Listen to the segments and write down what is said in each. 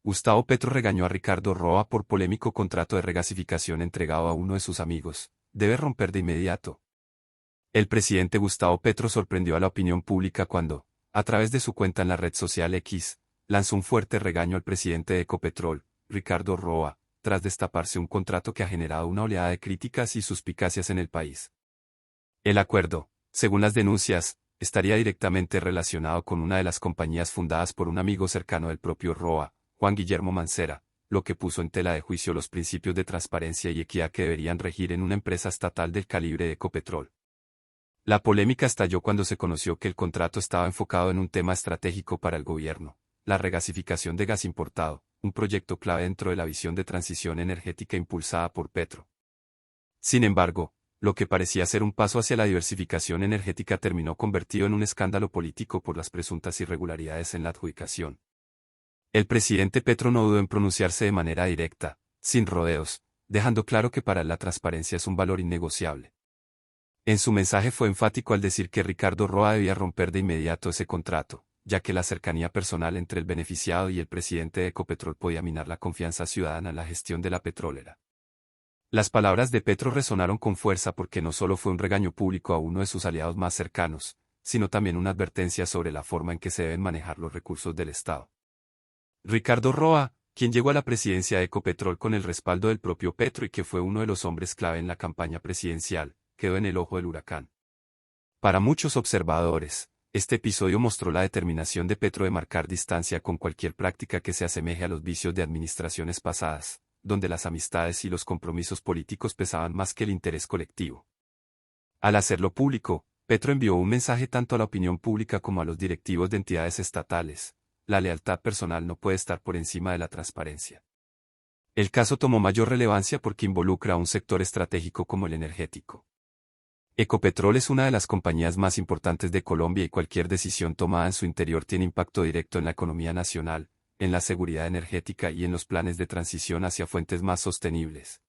Gustavo Petro regañó a Ricardo Roa por polémico contrato de regasificación entregado a uno de sus amigos. Debe romper de inmediato. El presidente Gustavo Petro sorprendió a la opinión pública cuando, a través de su cuenta en la red social X, lanzó un fuerte regaño al presidente de Ecopetrol, Ricardo Roa, tras destaparse un contrato que ha generado una oleada de críticas y suspicacias en el país. El acuerdo, según las denuncias, estaría directamente relacionado con una de las compañías fundadas por un amigo cercano del propio Roa, Juan Guillermo Mancera, lo que puso en tela de juicio los principios de transparencia y equidad que deberían regir en una empresa estatal del calibre de Ecopetrol. La polémica estalló cuando se conoció que el contrato estaba enfocado en un tema estratégico para el gobierno, la regasificación de gas importado, un proyecto clave dentro de la visión de transición energética impulsada por Petro. Sin embargo, lo que parecía ser un paso hacia la diversificación energética terminó convertido en un escándalo político por las presuntas irregularidades en la adjudicación. El presidente Petro no dudó en pronunciarse de manera directa, sin rodeos, dejando claro que para él la transparencia es un valor innegociable. En su mensaje fue enfático al decir que Ricardo Roa debía romper de inmediato ese contrato, ya que la cercanía personal entre el beneficiado y el presidente de Ecopetrol podía minar la confianza ciudadana en la gestión de la petrolera. Las palabras de Petro resonaron con fuerza porque no solo fue un regaño público a uno de sus aliados más cercanos, sino también una advertencia sobre la forma en que se deben manejar los recursos del Estado. Ricardo Roa, quien llegó a la presidencia de Ecopetrol con el respaldo del propio Petro y que fue uno de los hombres clave en la campaña presidencial, quedó en el ojo del huracán. Para muchos observadores, este episodio mostró la determinación de Petro de marcar distancia con cualquier práctica que se asemeje a los vicios de administraciones pasadas, donde las amistades y los compromisos políticos pesaban más que el interés colectivo. Al hacerlo público, Petro envió un mensaje tanto a la opinión pública como a los directivos de entidades estatales: la lealtad personal no puede estar por encima de la transparencia. El caso tomó mayor relevancia porque involucra a un sector estratégico como el energético. Ecopetrol es una de las compañías más importantes de Colombia y cualquier decisión tomada en su interior tiene impacto directo en la economía nacional, en la seguridad energética y en los planes de transición hacia fuentes más sostenibles.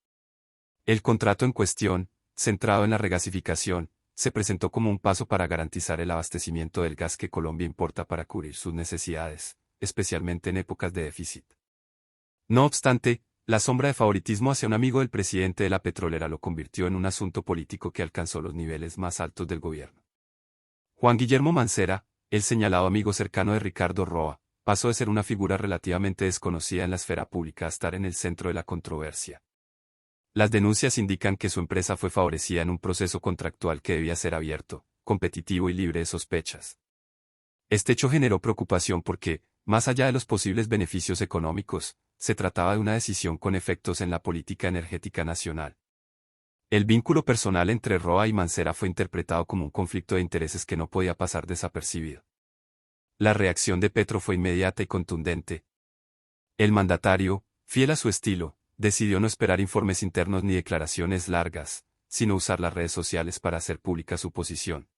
El contrato en cuestión, centrado en la regasificación, se presentó como un paso para garantizar el abastecimiento del gas que Colombia importa para cubrir sus necesidades, especialmente en épocas de déficit. No obstante, la sombra de favoritismo hacia un amigo del presidente de la petrolera lo convirtió en un asunto político que alcanzó los niveles más altos del gobierno. Juan Guillermo Mancera, el señalado amigo cercano de Ricardo Roa, pasó de ser una figura relativamente desconocida en la esfera pública a estar en el centro de la controversia. Las denuncias indican que su empresa fue favorecida en un proceso contractual que debía ser abierto, competitivo y libre de sospechas. Este hecho generó preocupación porque, más allá de los posibles beneficios económicos, se trataba de una decisión con efectos en la política energética nacional. El vínculo personal entre Roa y Mancera fue interpretado como un conflicto de intereses que no podía pasar desapercibido. La reacción de Petro fue inmediata y contundente. El mandatario, fiel a su estilo, decidió no esperar informes internos ni declaraciones largas, sino usar las redes sociales para hacer pública su posición.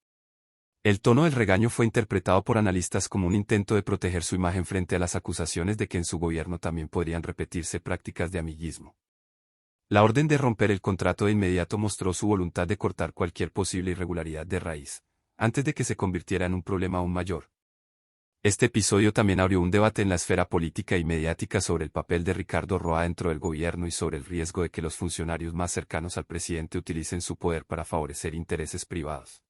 El tono del regaño fue interpretado por analistas como un intento de proteger su imagen frente a las acusaciones de que en su gobierno también podrían repetirse prácticas de amiguismo. La orden de romper el contrato de inmediato mostró su voluntad de cortar cualquier posible irregularidad de raíz, antes de que se convirtiera en un problema aún mayor. Este episodio también abrió un debate en la esfera política y mediática sobre el papel de Ricardo Roa dentro del gobierno y sobre el riesgo de que los funcionarios más cercanos al presidente utilicen su poder para favorecer intereses privados.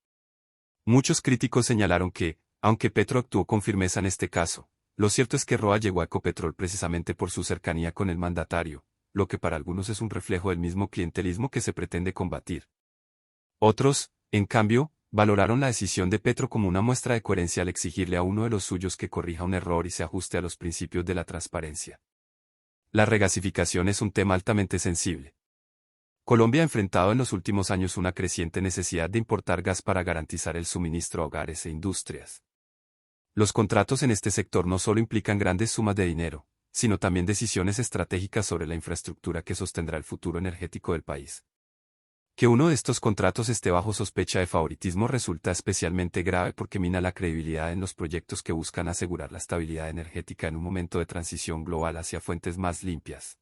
Muchos críticos señalaron que, aunque Petro actuó con firmeza en este caso, lo cierto es que Roa llegó a Ecopetrol precisamente por su cercanía con el mandatario, lo que para algunos es un reflejo del mismo clientelismo que se pretende combatir. Otros, en cambio, valoraron la decisión de Petro como una muestra de coherencia al exigirle a uno de los suyos que corrija un error y se ajuste a los principios de la transparencia. La regasificación es un tema altamente sensible. Colombia ha enfrentado en los últimos años una creciente necesidad de importar gas para garantizar el suministro a hogares e industrias. Los contratos en este sector no solo implican grandes sumas de dinero, sino también decisiones estratégicas sobre la infraestructura que sostendrá el futuro energético del país. Que uno de estos contratos esté bajo sospecha de favoritismo resulta especialmente grave porque mina la credibilidad en los proyectos que buscan asegurar la estabilidad energética en un momento de transición global hacia fuentes más limpias.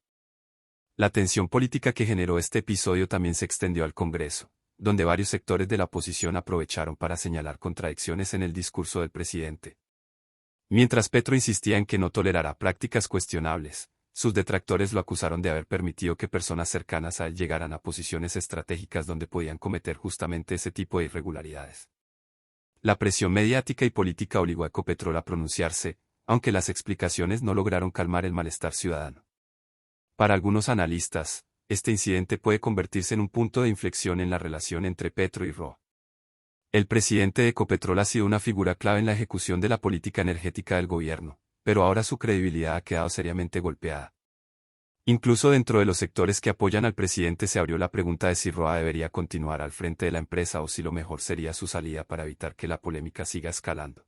La tensión política que generó este episodio también se extendió al Congreso, donde varios sectores de la oposición aprovecharon para señalar contradicciones en el discurso del presidente. Mientras Petro insistía en que no tolerará prácticas cuestionables, sus detractores lo acusaron de haber permitido que personas cercanas a él llegaran a posiciones estratégicas donde podían cometer justamente ese tipo de irregularidades. La presión mediática y política obligó a Ecopetrol a pronunciarse, aunque las explicaciones no lograron calmar el malestar ciudadano. Para algunos analistas, este incidente puede convertirse en un punto de inflexión en la relación entre Petro y Roa. El presidente de Ecopetrol ha sido una figura clave en la ejecución de la política energética del gobierno, pero ahora su credibilidad ha quedado seriamente golpeada. Incluso dentro de los sectores que apoyan al presidente se abrió la pregunta de si Roa debería continuar al frente de la empresa o si lo mejor sería su salida para evitar que la polémica siga escalando.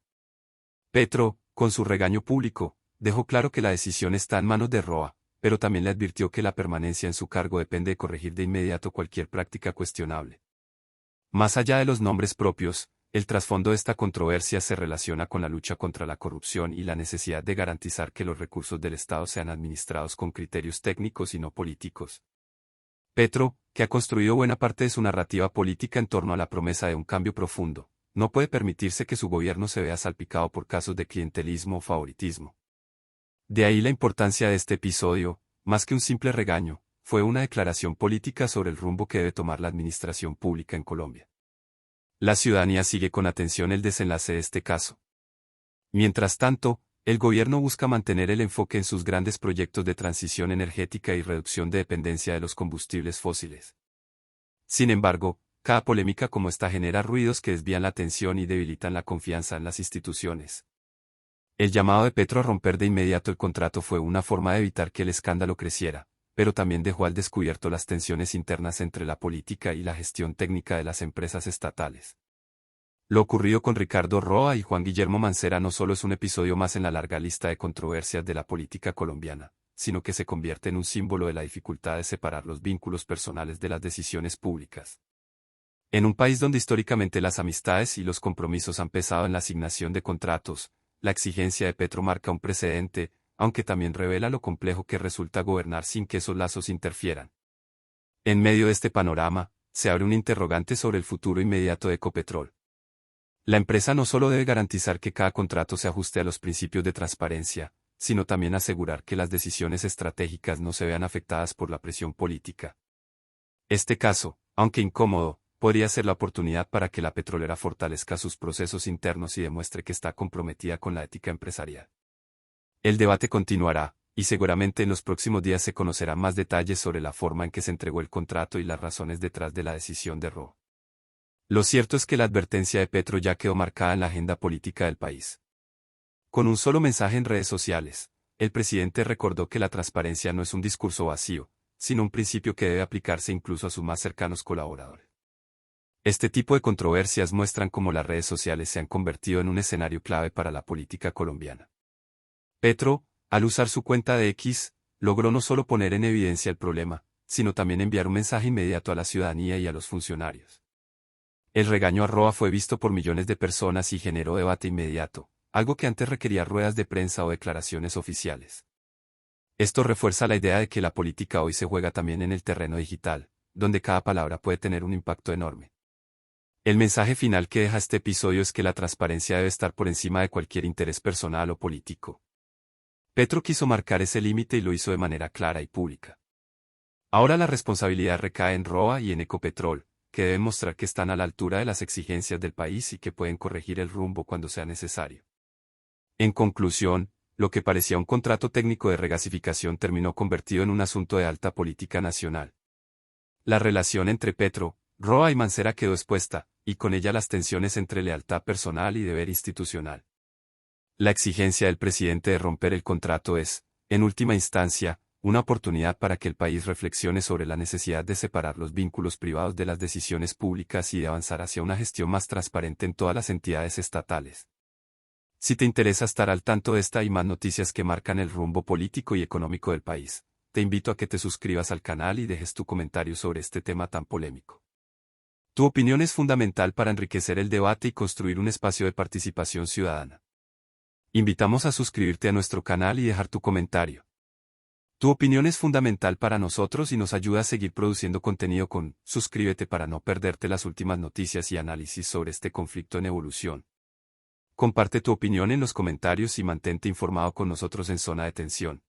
Petro, con su regaño público, dejó claro que la decisión está en manos de Roa, pero también le advirtió que la permanencia en su cargo depende de corregir de inmediato cualquier práctica cuestionable. Más allá de los nombres propios, el trasfondo de esta controversia se relaciona con la lucha contra la corrupción y la necesidad de garantizar que los recursos del Estado sean administrados con criterios técnicos y no políticos. Petro, que ha construido buena parte de su narrativa política en torno a la promesa de un cambio profundo, no puede permitirse que su gobierno se vea salpicado por casos de clientelismo o favoritismo. De ahí la importancia de este episodio, más que un simple regaño, fue una declaración política sobre el rumbo que debe tomar la administración pública en Colombia. La ciudadanía sigue con atención el desenlace de este caso. Mientras tanto, el gobierno busca mantener el enfoque en sus grandes proyectos de transición energética y reducción de dependencia de los combustibles fósiles. Sin embargo, cada polémica como esta genera ruidos que desvían la atención y debilitan la confianza en las instituciones. El llamado de Petro a romper de inmediato el contrato fue una forma de evitar que el escándalo creciera, pero también dejó al descubierto las tensiones internas entre la política y la gestión técnica de las empresas estatales. Lo ocurrido con Ricardo Roa y Juan Guillermo Mancera no solo es un episodio más en la larga lista de controversias de la política colombiana, sino que se convierte en un símbolo de la dificultad de separar los vínculos personales de las decisiones públicas. En un país donde históricamente las amistades y los compromisos han pesado en la asignación de contratos, la exigencia de Petro marca un precedente, aunque también revela lo complejo que resulta gobernar sin que esos lazos interfieran. En medio de este panorama, se abre un interrogante sobre el futuro inmediato de Ecopetrol. La empresa no solo debe garantizar que cada contrato se ajuste a los principios de transparencia, sino también asegurar que las decisiones estratégicas no se vean afectadas por la presión política. Este caso, aunque incómodo, podría ser la oportunidad para que la petrolera fortalezca sus procesos internos y demuestre que está comprometida con la ética empresarial. El debate continuará, y seguramente en los próximos días se conocerán más detalles sobre la forma en que se entregó el contrato y las razones detrás de la decisión de Roa. Lo cierto es que la advertencia de Petro ya quedó marcada en la agenda política del país. Con un solo mensaje en redes sociales, el presidente recordó que la transparencia no es un discurso vacío, sino un principio que debe aplicarse incluso a sus más cercanos colaboradores. Este tipo de controversias muestran cómo las redes sociales se han convertido en un escenario clave para la política colombiana. Petro, al usar su cuenta de X, logró no solo poner en evidencia el problema, sino también enviar un mensaje inmediato a la ciudadanía y a los funcionarios. El regaño a Roa fue visto por millones de personas y generó debate inmediato, algo que antes requería ruedas de prensa o declaraciones oficiales. Esto refuerza la idea de que la política hoy se juega también en el terreno digital, donde cada palabra puede tener un impacto enorme. El mensaje final que deja este episodio es que la transparencia debe estar por encima de cualquier interés personal o político. Petro quiso marcar ese límite y lo hizo de manera clara y pública. Ahora la responsabilidad recae en Roa y en Ecopetrol, que deben mostrar que están a la altura de las exigencias del país y que pueden corregir el rumbo cuando sea necesario. En conclusión, lo que parecía un contrato técnico de regasificación terminó convertido en un asunto de alta política nacional. La relación entre Petro, Roa y Mancera quedó expuesta, y con ella las tensiones entre lealtad personal y deber institucional. La exigencia del presidente de romper el contrato es, en última instancia, una oportunidad para que el país reflexione sobre la necesidad de separar los vínculos privados de las decisiones públicas y de avanzar hacia una gestión más transparente en todas las entidades estatales. Si te interesa estar al tanto de esta y más noticias que marcan el rumbo político y económico del país, te invito a que te suscribas al canal y dejes tu comentario sobre este tema tan polémico. Tu opinión es fundamental para enriquecer el debate y construir un espacio de participación ciudadana. Invitamos a suscribirte a nuestro canal y dejar tu comentario. Tu opinión es fundamental para nosotros y nos ayuda a seguir produciendo contenido con Suscríbete para no perderte las últimas noticias y análisis sobre este conflicto en evolución. Comparte tu opinión en los comentarios y mantente informado con nosotros en Zona de Tensión.